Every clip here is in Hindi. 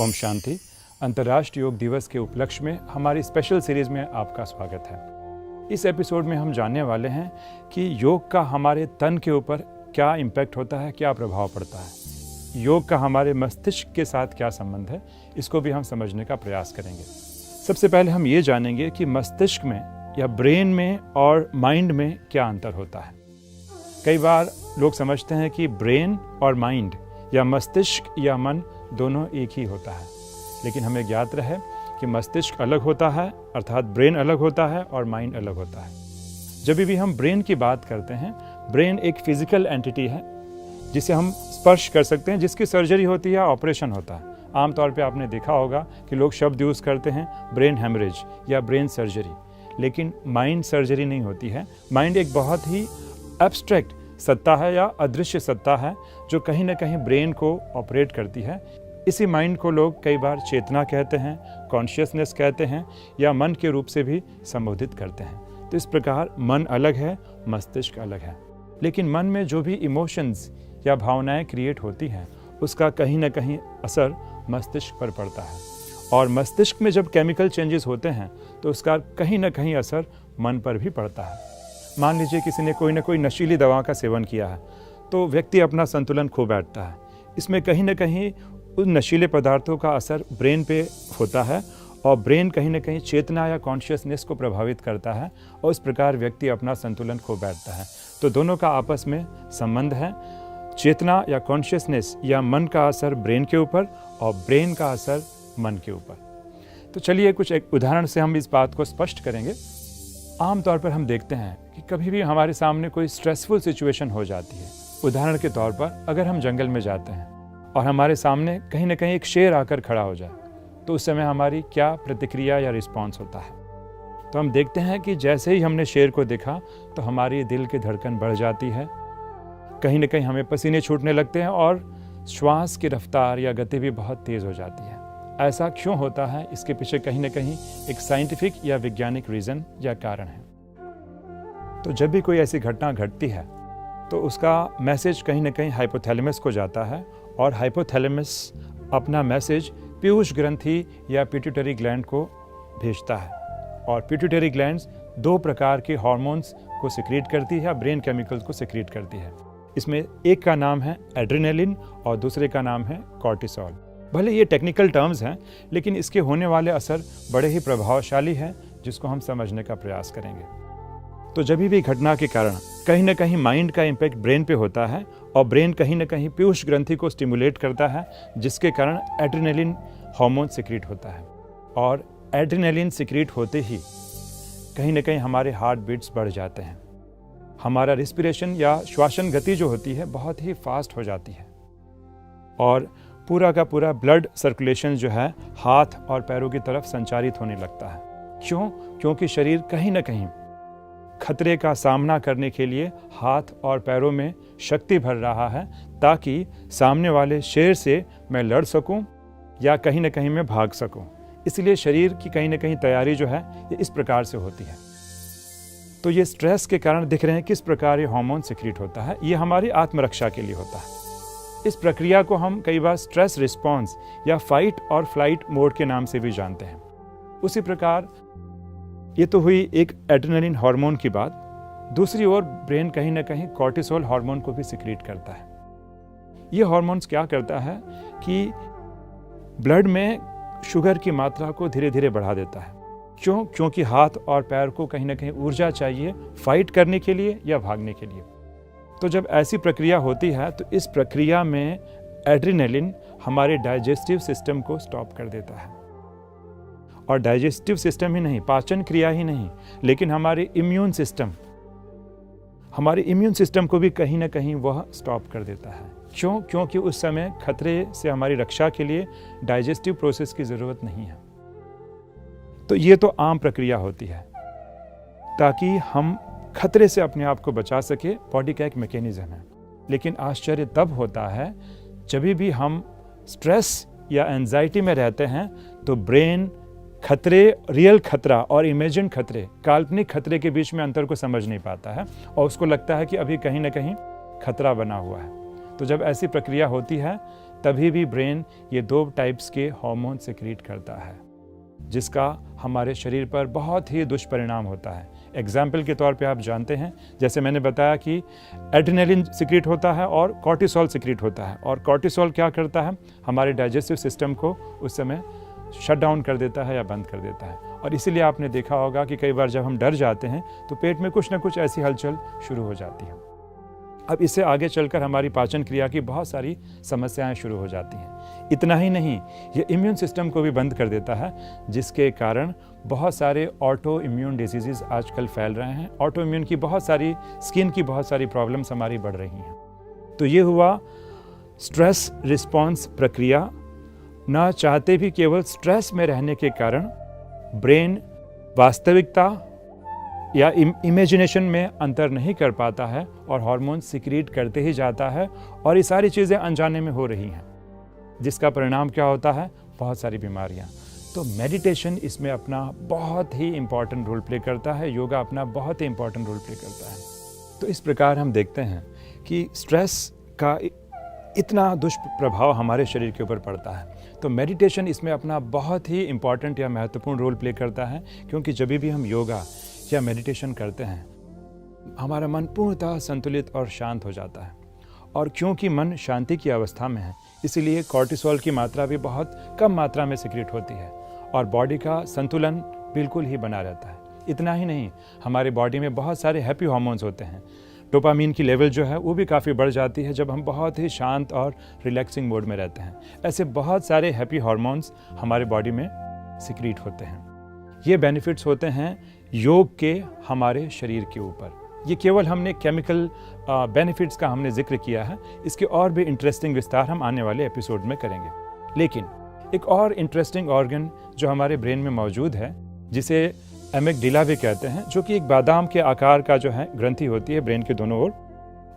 ओम शांति। अंतर्राष्ट्रीय योग दिवस के उपलक्ष्य में हमारी स्पेशल सीरीज़ में आपका स्वागत है। इस एपिसोड में हम जानने वाले हैं कि योग का हमारे तन के ऊपर क्या इम्पैक्ट होता है, क्या प्रभाव पड़ता है। योग का हमारे मस्तिष्क के साथ क्या संबंध है, इसको भी हम समझने का प्रयास करेंगे। सबसे पहले हम ये जानेंगे कि मस्तिष्क में या ब्रेन में और माइंड में क्या अंतर होता है। कई बार लोग समझते हैं कि ब्रेन और माइंड या मस्तिष्क या मन दोनों एक ही होता है, लेकिन हमें ज्ञात रहे कि मस्तिष्क अलग होता है, अर्थात ब्रेन अलग होता है और माइंड अलग होता है। जब भी हम ब्रेन की बात करते हैं, ब्रेन एक फिजिकल एंटिटी है जिसे हम स्पर्श कर सकते हैं, जिसकी सर्जरी होती है, ऑपरेशन होता है। आमतौर पे आपने देखा होगा कि लोग शब्द यूज़ करते हैं ब्रेन हेमरेज या ब्रेन सर्जरी, लेकिन माइंड सर्जरी नहीं होती है। माइंड एक बहुत ही एब्स्ट्रैक्ट सत्ता है या अदृश्य सत्ता है जो कहीं ना कहीं ब्रेन को ऑपरेट करती है। इसी माइंड को लोग कई बार चेतना कहते हैं, कॉन्शियसनेस कहते हैं या मन के रूप से भी संबोधित करते हैं। तो इस प्रकार मन अलग है, मस्तिष्क अलग है, लेकिन मन में जो भी इमोशंस या भावनाएं क्रिएट होती हैं उसका कहीं ना कहीं असर मस्तिष्क पर पड़ता है। और मस्तिष्क में जब केमिकल चेंजेस होते हैं तो उसका कहीं ना कहीं असर मन पर भी पड़ता है। मान लीजिए किसी ने कोई ना कोई नशीली दवा का सेवन किया है तो व्यक्ति अपना संतुलन खो बैठता है। इसमें कहीं ना कहीं उन नशीले पदार्थों का असर ब्रेन पे होता है और ब्रेन कहीं ना कहीं चेतना या कॉन्शियसनेस को प्रभावित करता है और इस प्रकार व्यक्ति अपना संतुलन खो बैठता है। तो दोनों का आपस में संबंध है। चेतना या कॉन्शियसनेस या मन का असर ब्रेन के ऊपर और ब्रेन का असर मन के ऊपर। तो चलिए कुछ एक उदाहरण से हम इस बात को स्पष्ट करेंगे। आमतौर पर हम देखते हैं कि कभी भी हमारे सामने कोई स्ट्रेसफुल सिचुएशन हो जाती है। उदाहरण के तौर पर अगर हम जंगल में जाते हैं और हमारे सामने कहीं ना कहीं एक शेर आकर खड़ा हो जाए तो उस समय हमारी क्या प्रतिक्रिया या रिस्पॉन्स होता है। तो हम देखते हैं कि जैसे ही हमने शेर को देखा तो हमारी दिल की धड़कन बढ़ जाती है, कहीं ना कहीं हमें पसीने छूटने लगते हैं और श्वास की रफ्तार या गति भी बहुत तेज़ हो जाती है। ऐसा क्यों होता है, इसके पीछे कहीं ना कहीं एक साइंटिफिक या वैज्ञानिक रीज़न या कारण है। तो जब भी कोई ऐसी घटना घटती है तो उसका मैसेज कहीं ना कहीं हाइपोथैलेमस को जाता है और हाइपोथैलेमस अपना मैसेज पीयूष ग्रंथि या पिट्यूटरी ग्लैंड को भेजता है। और पिट्यूटरी ग्लैंड्स दो प्रकार के हार्मोन्स को सिक्रीट करती है, ब्रेन केमिकल्स को सिक्रीट करती है। इसमें एक का नाम है एड्रेनालिन और दूसरे का नाम है कॉर्टिसोल। भले ये टेक्निकल टर्म्स हैं, लेकिन इसके होने वाले असर बड़े ही प्रभावशाली हैं जिसको हम समझने का प्रयास करेंगे। तो जब भी घटना के कारण कहीं ना कहीं माइंड का इम्पैक्ट ब्रेन पे होता है और ब्रेन कहीं ना कहीं पीयूष ग्रंथि को स्टिमुलेट करता है, जिसके कारण एड्रेनालिन हार्मोन सिक्रीट होता है। और एड्रेनालिन सिक्रीट होते ही कहीं ना कहीं हमारे हार्ट बीट्स बढ़ जाते हैं, हमारा रिस्पिरेशन या श्वासन गति जो होती है बहुत ही फास्ट हो जाती है और पूरा का पूरा ब्लड सर्कुलेशन जो है हाथ और पैरों की तरफ संचारित होने लगता है। क्यों? क्योंकि शरीर कहीं ना कहीं खतरे का सामना करने के लिए हाथ और पैरों में शक्ति भर रहा है ताकि सामने वाले शेर से मैं लड़ सकूं या कहीं ना कहीं मैं भाग सकूं। इसलिए शरीर की कहीं ना कहीं तैयारी जो है ये इस प्रकार से होती है। तो ये स्ट्रेस के कारण दिख रहे हैं किस प्रकार ये हार्मोन सिक्रीट होता है। ये हमारी आत्मरक्षा के लिए होता है। इस प्रक्रिया को हम कई बार स्ट्रेस रिस्पॉन्स या फाइट और फ्लाइट मोड के नाम से भी जानते हैं। उसी प्रकार ये तो हुई एक एड्रेनालिन हार्मोन की बात। दूसरी ओर ब्रेन कहीं ना कहीं कॉर्टिसोल हार्मोन को भी सिक्रीट करता है। ये हार्मोन्स क्या करता है कि ब्लड में शुगर की मात्रा को धीरे धीरे बढ़ा देता है। क्यों? क्योंकि हाथ और पैर को कहीं ना कहीं ऊर्जा चाहिए फाइट करने के लिए या भागने के लिए। तो जब ऐसी प्रक्रिया होती है तो इस प्रक्रिया में एड्रेनालिन हमारे डाइजेस्टिव सिस्टम को स्टॉप कर देता है। और डाइजेस्टिव सिस्टम ही नहीं, पाचन क्रिया ही नहीं, लेकिन हमारे इम्यून सिस्टम को भी कहीं ना कहीं वह स्टॉप कर देता है। क्यों? क्योंकि उस समय खतरे से हमारी रक्षा के लिए डाइजेस्टिव प्रोसेस की ज़रूरत नहीं है। तो ये तो आम प्रक्रिया होती है ताकि हम खतरे से अपने आप को बचा सके। बॉडी का एक मैकेनिज्म है। लेकिन आश्चर्य तब होता है जब भी हम स्ट्रेस या एंजाइटी में रहते हैं तो ब्रेन खतरे, रियल खतरा और इमेजिन खतरे, काल्पनिक खतरे के बीच में अंतर को समझ नहीं पाता है और उसको लगता है कि अभी कहीं ना कहीं खतरा बना हुआ है। तो जब ऐसी प्रक्रिया होती है तभी भी ब्रेन ये 2 टाइप्स के हार्मोन सिक्रीट करता है, जिसका हमारे शरीर पर बहुत ही दुष्परिणाम होता है। एग्जाम्पल के तौर पे आप जानते हैं, जैसे मैंने बताया कि एड्रेनलिन सिक्रीट होता है और कॉर्टिसोल सिक्रीट होता है, और कॉर्टिसोल क्या करता है, हमारे डाइजेस्टिव सिस्टम को उस समय शट डाउन कर देता है या बंद कर देता है। और इसीलिए आपने देखा होगा कि कई बार जब हम डर जाते हैं तो पेट में कुछ ना कुछ ऐसी हलचल शुरू हो जाती है। अब इससे आगे चलकर हमारी पाचन क्रिया की बहुत सारी समस्याएं शुरू हो जाती हैं। इतना ही नहीं, ये इम्यून सिस्टम को भी बंद कर देता है, जिसके कारण बहुत सारे ऑटो इम्यून डिजीज़ आजकल फैल रहे हैं। ऑटो इम्यून की बहुत सारी, स्किन की बहुत सारी प्रॉब्लम्स हमारी बढ़ रही हैं। तो ये हुआ स्ट्रेस रिस्पॉन्स प्रक्रिया। ना चाहते भी केवल स्ट्रेस में रहने के कारण ब्रेन वास्तविकता या इमेजिनेशन में अंतर नहीं कर पाता है और हार्मोन सिक्रीट करते ही जाता है, और ये सारी चीज़ें अनजाने में हो रही हैं, जिसका परिणाम क्या होता है, बहुत सारी बीमारियां। तो मेडिटेशन इसमें अपना बहुत ही इम्पॉर्टेंट रोल प्ले करता है, योगा अपना बहुत ही इम्पॉर्टेंट रोल प्ले करता है। तो इस प्रकार हम देखते हैं कि स्ट्रेस का इतना दुष्प्रभाव हमारे शरीर के ऊपर पड़ता है। तो मेडिटेशन इसमें अपना बहुत ही इम्पॉर्टेंट या महत्वपूर्ण रोल प्ले करता है, क्योंकि जब भी हम योगा या मेडिटेशन करते हैं, हमारा मन पूर्णतः संतुलित और शांत हो जाता है। और क्योंकि मन शांति की अवस्था में है, इसीलिए कॉर्टिसोल की मात्रा भी बहुत कम मात्रा में सिक्रीट होती है और बॉडी का संतुलन बिल्कुल ही बना रहता है। इतना ही नहीं, हमारे बॉडी में बहुत सारे हैप्पी हार्मोन्स होते हैं। डोपामीन की लेवल जो है वो भी काफ़ी बढ़ जाती है जब हम बहुत ही शांत और रिलैक्सिंग मोड में रहते हैं। ऐसे बहुत सारे हैप्पी हार्मोन्स हमारे बॉडी में सिक्रीट होते हैं। ये बेनिफिट्स होते हैं योग के हमारे शरीर के ऊपर। ये केवल हमने केमिकल बेनिफिट्स का हमने जिक्र किया है, इसके और भी इंटरेस्टिंग विस्तार हम आने वाले एपिसोड में करेंगे। लेकिन एक और इंटरेस्टिंग ऑर्गन जो हमारे ब्रेन में मौजूद है, जिसे एमिगडाला भी कहते हैं, जो कि एक बादाम के आकार का जो है ग्रंथि होती है ब्रेन के दोनों ओर,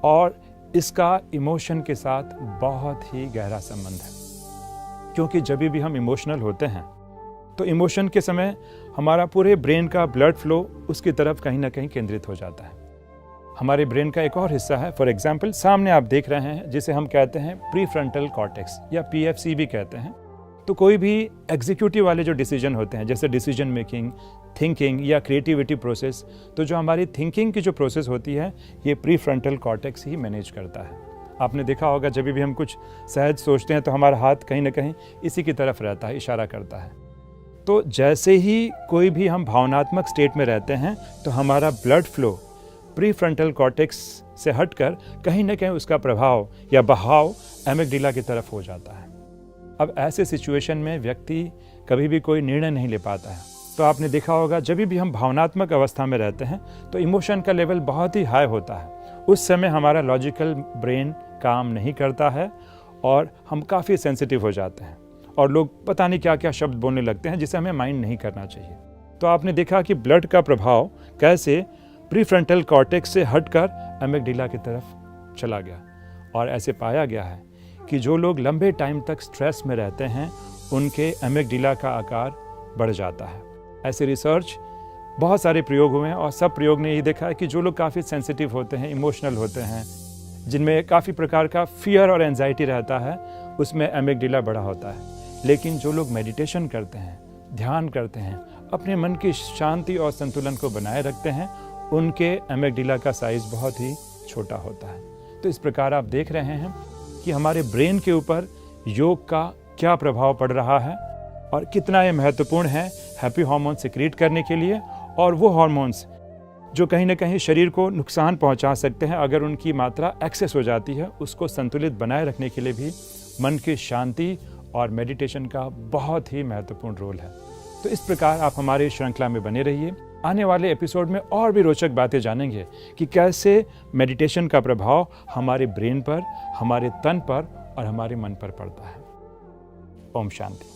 और इसका इमोशन के साथ बहुत ही गहरा संबंध है। क्योंकि जब भी हम इमोशनल होते हैं तो इमोशन के समय हमारा पूरे ब्रेन का ब्लड फ्लो उसकी तरफ कहीं ना कहीं केंद्रित हो जाता है। हमारे ब्रेन का एक और हिस्सा है, फॉर एग्जाम्पल सामने आप देख रहे हैं, जिसे हम कहते हैं प्रीफ्रंटल कॉर्टेक्स या PFC भी कहते हैं। तो कोई भी एग्जीक्यूटिव वाले जो डिसीजन होते हैं, जैसे डिसीजन मेकिंग, थिंकिंग या क्रिएटिविटी प्रोसेस, तो जो हमारी थिंकिंग की जो प्रोसेस होती है, ये प्रीफ्रंटल कॉर्टेक्स ही मैनेज करता है। आपने देखा होगा जब भी हम कुछ सहज सोचते हैं तो हमारा हाथ कहीं ना कहीं इसी की तरफ रहता है, इशारा करता है। तो जैसे ही कोई भी हम भावनात्मक स्टेट में रहते हैं तो हमारा ब्लड फ्लो प्रीफ्रंटल कॉर्टेक्स से हटकर कहीं ना कहीं उसका प्रभाव या बहाव एमिगडाला की तरफ हो जाता है। अब ऐसे सिचुएशन में व्यक्ति कभी भी कोई निर्णय नहीं ले पाता है। तो आपने देखा होगा जब भी हम भावनात्मक अवस्था में रहते हैं तो इमोशन का लेवल बहुत ही हाई होता है। उस समय हमारा लॉजिकल ब्रेन काम नहीं करता है और हम काफ़ी सेंसिटिव हो जाते हैं, और लोग पता नहीं क्या क्या शब्द बोलने लगते हैं जिसे हमें माइंड नहीं करना चाहिए। तो आपने देखा कि ब्लड का प्रभाव कैसे प्रीफ्रंटल कॉर्टेक्स से हटकर एमिगडाला की तरफ चला गया, और ऐसे पाया गया है कि जो लोग लंबे टाइम तक स्ट्रेस में रहते हैं उनके एमिगडाला का आकार बढ़ जाता है। ऐसे रिसर्च बहुत सारे प्रयोग हुए हैं और सब प्रयोग ने ये देखा है कि जो लोग काफ़ी सेंसिटिव होते हैं, इमोशनल होते हैं, जिनमें काफ़ी प्रकार का फियर और एंजाइटी रहता है, उसमें एमिगडाला बड़ा होता है। लेकिन जो लोग मेडिटेशन करते हैं, ध्यान करते हैं, अपने मन की शांति और संतुलन को बनाए रखते हैं, उनके एमिगडाला का साइज बहुत ही छोटा होता है। तो इस प्रकार आप देख रहे हैं कि हमारे ब्रेन के ऊपर योग का क्या प्रभाव पड़ रहा है और कितना ये महत्वपूर्ण है हैप्पी हार्मोन सिक्रीट करने के लिए, और वो हार्मोन्स जो कहीं ना कहीं शरीर को नुकसान पहुंचा सकते हैं अगर उनकी मात्रा एक्सेस हो जाती है, उसको संतुलित बनाए रखने के लिए भी मन की शांति और मेडिटेशन का बहुत ही महत्वपूर्ण रोल है। तो इस प्रकार आप हमारी श्रृंखला में बने रहिए। आने वाले एपिसोड में और भी रोचक बातें जानेंगे कि कैसे मेडिटेशन का प्रभाव हमारे ब्रेन पर, हमारे तन पर और हमारे मन पर पड़ता है। ओम शांति।